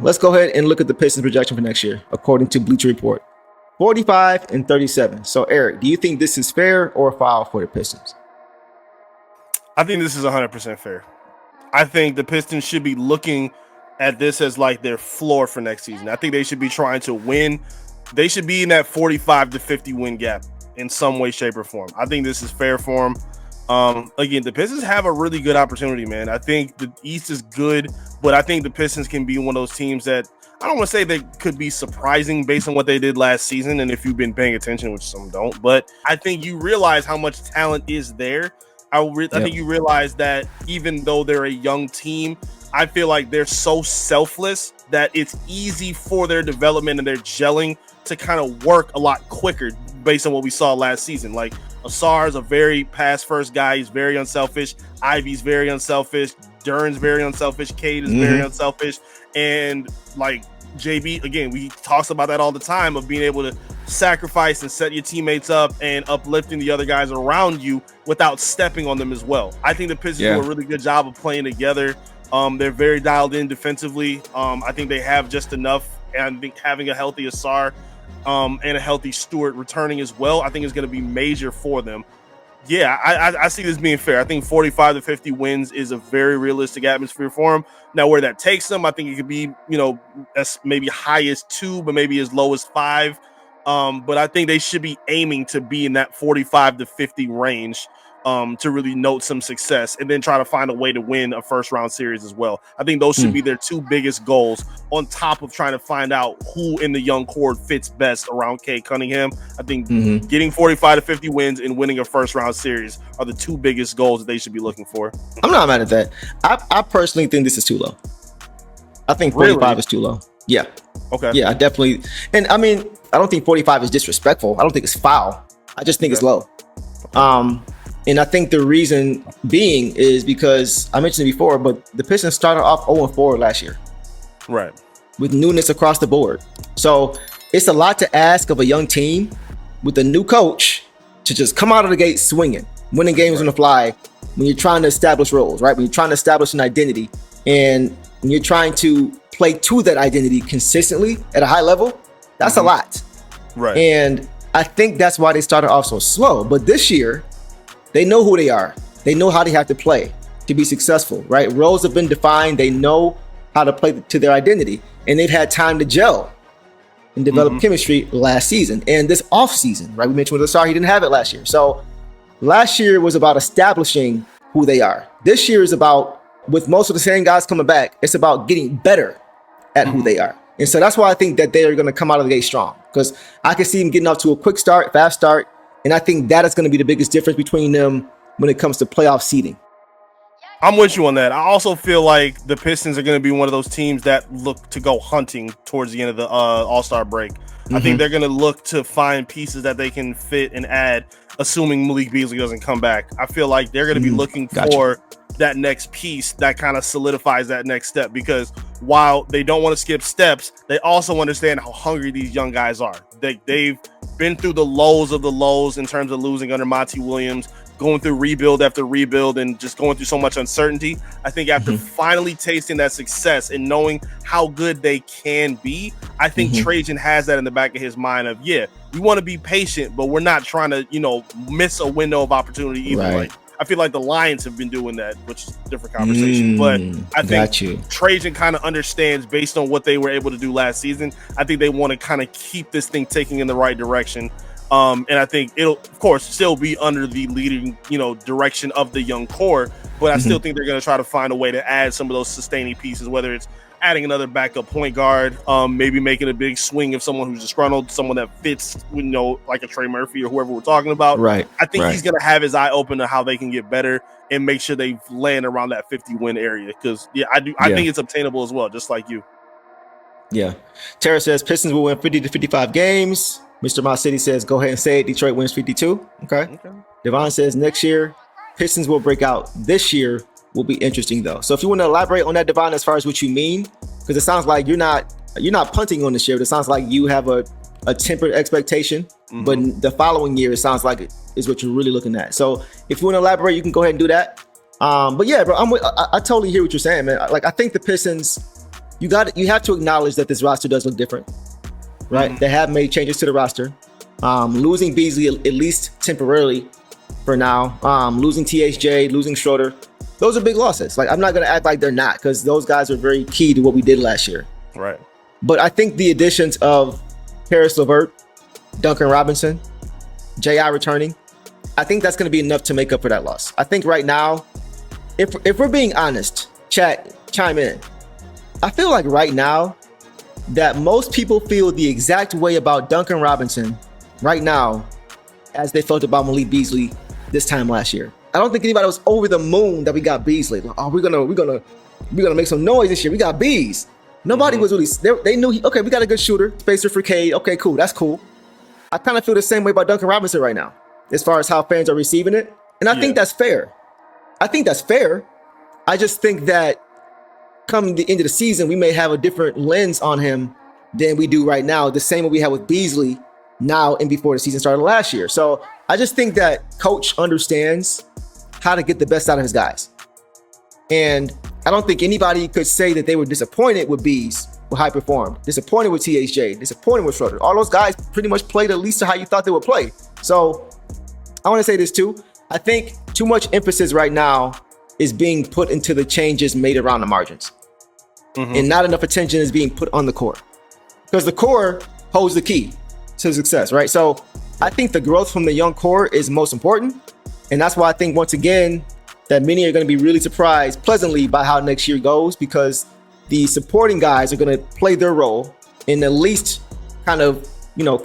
let's go ahead and look at the Pistons projection for next year, according to Bleacher Report. 45 and 37. So, Eric, do you think this is fair or foul for the Pistons? I think this is 100% fair. I think the Pistons should be looking at this as like their floor for next season. I think they should be trying to win. They should be in that 45 to 50 win gap in some way, shape, or form. I think this is fair for them. Again, the Pistons have a really good opportunity, man. I think the East is good, but I think the Pistons can be one of those teams that I don't want to say they could be surprising based on what they did last season. And if you've been paying attention, which some don't, but I think you realize how much talent is there. I think you realize that even though they're a young team, I feel like they're so selfless that it's easy for their development and their gelling to kind of work a lot quicker based on what we saw last season. Like Asar is a very pass first guy. He's very unselfish. Ivy's very unselfish. Dern's very unselfish. Cade is very unselfish. And like JB, again, we talks about that all the time of being able to sacrifice and set your teammates up and uplifting the other guys around you without stepping on them as well. I think the Pistons do a really good job of playing together. They're very dialed in defensively. I think they have just enough. And I think having a healthy Asar and a healthy Stewart returning as well, I think is going to be major for them. Yeah, I see this being fair. I think 45 to 50 wins is a very realistic atmosphere for them. Now, where that takes them, I think it could be, as maybe high as 2, but maybe as low as 5. But I think they should be aiming to be in that 45 to 50 range to really note some success and then try to find a way to win a first round series as well. I think those should be their 2 biggest goals on top of trying to find out who in the young core fits best around Cade Cunningham. I think getting 45 to 50 wins and winning a first round series are the 2 biggest goals that they should be looking for. I'm not mad at that. I personally think this is too low. I think 45 is too low. Yeah. Okay. Yeah, I definitely. And I mean, I don't think 45 is disrespectful. I don't think it's foul. I just think it's low. And I think the reason being is because I mentioned it before, but the Pistons started off 0-4 last year. Right. With newness across the board. So it's a lot to ask of a young team with a new coach to just come out of the gate swinging, winning games on the fly when you're trying to establish roles, right? When you're trying to establish an identity and when you're trying to play to that identity consistently at a high level, that's a lot. Right. And I think that's why they started off so slow. But this year, they know who they are. They know how they have to play to be successful, right? Roles have been defined. They know how to play to their identity. And they've had time to gel and develop chemistry last season and this off season, right? We mentioned with Asar, he didn't have it last year. So last year was about establishing who they are. This year is about, with most of the same guys coming back, it's about getting better at who they are. And so that's why I think that they are going to come out of the gate strong, because I can see them getting off to a quick start, fast start. And I think that is going to be the biggest difference between them when it comes to playoff seeding. I'm with you on that. I also feel like the Pistons are going to be one of those teams that look to go hunting towards the end of the All-Star break. I think they're going to look to find pieces that they can fit and add, assuming Malik Beasley doesn't come back. I feel like they're going to be looking for that next piece that kind of solidifies that next step, because while they don't want to skip steps, they also understand how hungry these young guys are. They've been through the lows of the lows in terms of losing under Monty Williams, going through rebuild after rebuild and just going through so much uncertainty. I think after finally tasting that success and knowing how good they can be, I think Trajan has that in the back of his mind of, we want to be patient, but we're not trying to, miss a window of opportunity either. Right. Like, I feel like the Lions have been doing that, which is a different conversation. But I think Trajan kind of understands, based on what they were able to do last season, I think they want to kind of keep this thing taking in the right direction. And I think it'll, of course, still be under the leading, direction of the young core. But I still think they're going to try to find a way to add some of those sustaining pieces, whether it's adding another backup point guard, maybe making a big swing of someone who's disgruntled, someone that fits, like a Trey Murphy or whoever we're talking about. Right. I think he's going to have his eye open to how they can get better and make sure they land around that 50-win area. Because, I think it's obtainable as well, just like you. Yeah. Tara says Pistons will win 50 to 55 games. Mr. My City says, go ahead and say it. Detroit wins 52. Okay. Devon says next year, Pistons will break out. This year will be interesting, though. So if you want to elaborate on that, Devon, as far as what you mean, because it sounds like you're not punting on this year. It sounds like you have a tempered expectation, but the following year, it sounds like it is what you're really looking at. So if you want to elaborate, you can go ahead and do that. But yeah, bro, I totally hear what you're saying, man. Like, I think the Pistons, you have to acknowledge that this roster does look different, right? They have made changes to the roster. Losing Beasley at least temporarily for now. Losing THJ, losing Schroeder. Those are big losses. Like, I'm not going to act like they're not, because those guys are very key to what we did last year. Right. But I think the additions of Karis LeVert, Duncan Robinson, J.I. returning, I think that's going to be enough to make up for that loss. I think right now, if we're being honest, chat, chime in. I feel like right now that most people feel the exact way about Duncan Robinson right now as they felt about Malik Beasley this time last year. I don't think anybody was over the moon that we got Beasley. Like, oh, we're gonna make some noise this year. We got Bees. Nobody was really. They knew. Okay, we got a good shooter, spacer for Cade. Okay, cool. That's cool. I kind of feel the same way about Duncan Robinson right now, as far as how fans are receiving it, and I think that's fair. I just think that come the end of the season, we may have a different lens on him than we do right now. The same way we had with Beasley now and before the season started last year. So I just think that coach understands how to get the best out of his guys. And I don't think anybody could say that they were disappointed with Bees, with high performed, disappointed with THJ, disappointed with Schroeder. All those guys pretty much played at least to how you thought they would play. So I want to say this too. I think too much emphasis right now is being put into the changes made around the margins. And not enough attention is being put on the core. Because the core holds the key to success, right? So I think the growth from the young core is most important. And that's why I think, once again, that many are going to be really surprised pleasantly by how next year goes, because the supporting guys are going to play their role and at least kind of,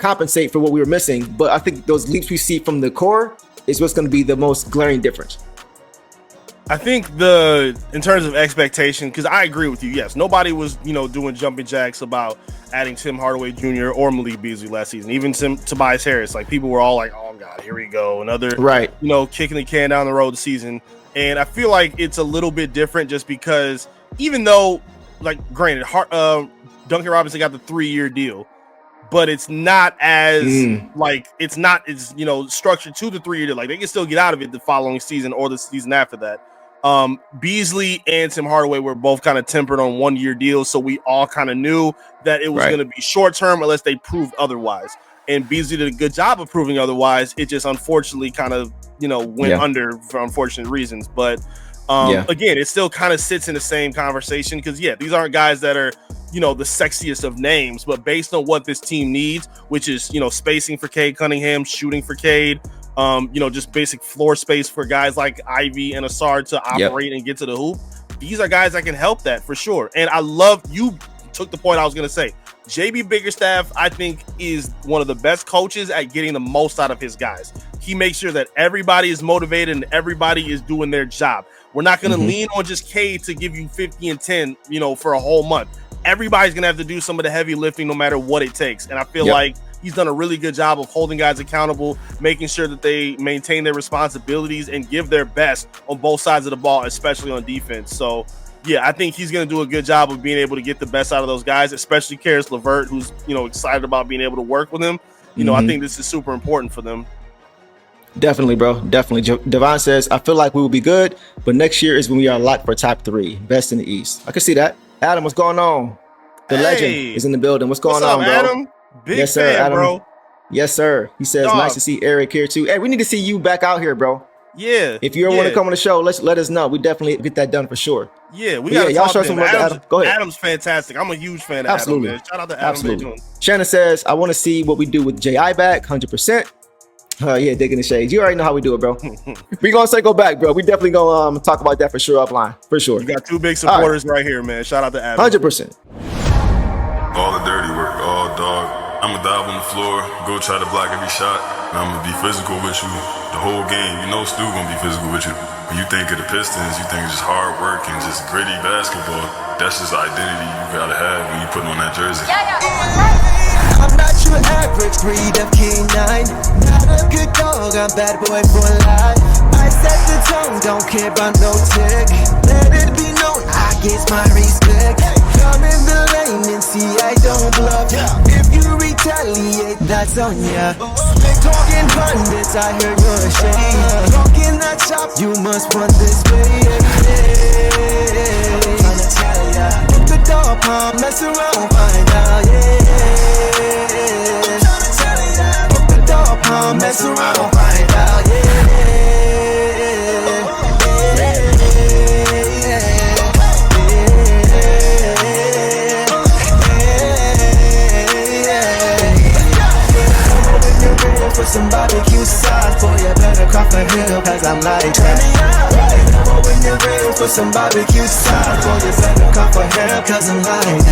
compensate for what we were missing. But I think those leaps we see from the core is what's going to be the most glaring difference. I think in terms of expectation, because I agree with you, yes, nobody was, doing jumping jacks about adding Tim Hardaway Jr. or Malik Beasley last season. Even Tobias Harris, like, people were all like, oh God, here we go. Another, kicking the can down the road season. And I feel like it's a little bit different just because, even though, like, granted, Duncan Robinson got the 3-year deal, but it's not as structured to the 3-year deal. Like, they can still get out of it the following season or the season after that. Beasley and Tim Hardaway were both kind of tempered on 1-year deals, so we all kind of knew that it was going to be short term unless they proved otherwise. And Beasley did a good job of proving otherwise. It just unfortunately kind of went under for unfortunate reasons. But again, it still kind of sits in the same conversation because these aren't guys that are the sexiest of names, but based on what this team needs, which is spacing for Cade Cunningham, shooting for Cade. Just basic floor space for guys like Ivy and Asar to operate and get to the hoop. These are guys that can help that for sure. And I love, you took the point I was going to say. JB Biggerstaff, I think, is one of the best coaches at getting the most out of his guys. He makes sure that everybody is motivated and everybody is doing their job. We're not going to lean on just Cade to give you 50 and 10, for a whole month. Everybody's going to have to do some of the heavy lifting no matter what it takes. And I feel like he's done a really good job of holding guys accountable, making sure that they maintain their responsibilities and give their best on both sides of the ball, especially on defense. So, I think he's going to do a good job of being able to get the best out of those guys, especially Karis LeVert, who's, excited about being able to work with him. I think this is super important for them. Definitely, bro. Definitely. Devon says, I feel like we will be good, but next year is when we are locked for top 3, best in the East. I can see that. Adam, what's going on? The legend is in the building. What's going on, bro? Adam? Big yes, sir, fan, Adam. Bro. Yes, sir. He says, nice to see Eric here too. Hey, we need to see you back out here, bro. Yeah. If you ever want to come on the show, let us know. We definitely get that done for sure. Yeah, we got y'all show some love to Adam. Go ahead. Adam's fantastic. I'm a huge fan of Adam, man. Shout out to Adam. Absolutely. Shannon says, I want to see what we do with J.I. back, 100%. Digging the shades. You already know how we do it, bro. We're going to circle back, bro. We definitely going to talk about that for sure offline. For sure. You got 2 big supporters right here, man. Shout out to Adam. 100%. All the dirty work, all dog. I'ma dive on the floor, go try to block every shot, and I'ma be physical with you the whole game. Stu gonna be physical with you. When you think of the Pistons, you think just hard work and just gritty basketball. That's just the identity you gotta have when you put on that jersey. I'm not your average breed of canine. Not a good dog, I'm bad boy for life. I set the tone, don't care about no tick. Let it be known, I get my respect. Come in the lane and see I don't bluff. If you retaliate, that's on ya. Slick talking pundits, I heard you're ashamed. Talking that shop, you must run this way. Tryna tell ya, put the dog palm, mess around, find out, yeah. Put the dog palm, mess around, find out, Put some barbecue sauce, boy, you better crop a hill, cause I'm like that. When you're ready for some barbecue sauce, boy, you better crop a hill, cause I'm like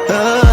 that.